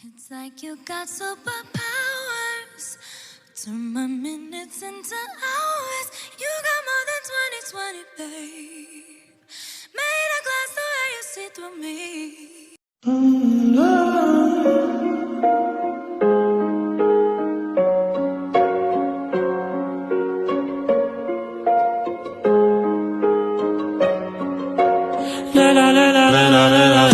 It's like you got superpowers. Turn my minutes into hours. You got more than 20/20, babe. Made a glass the way you see through me. La la la la la la la la.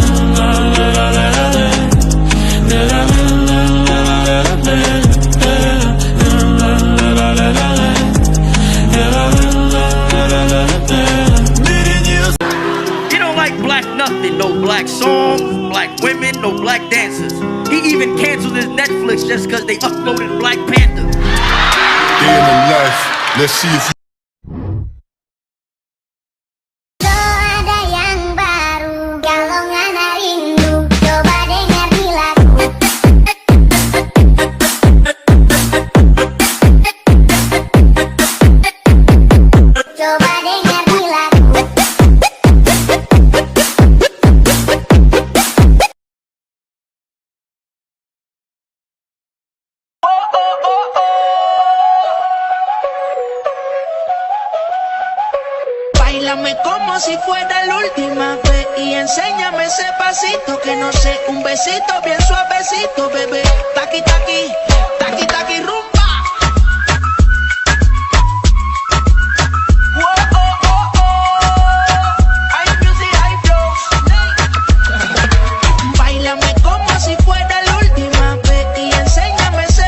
He don't like black nothing, no black songs, black women, no black dancers. He even canceled his Netflix just cause they uploaded Black Panther. Day in the life, let's see if Báilame como si fuera la última vez y enséñame ese pasito que no sé, un besito bien suavecito, bebé. Taqui taqui, taqui taqui rum.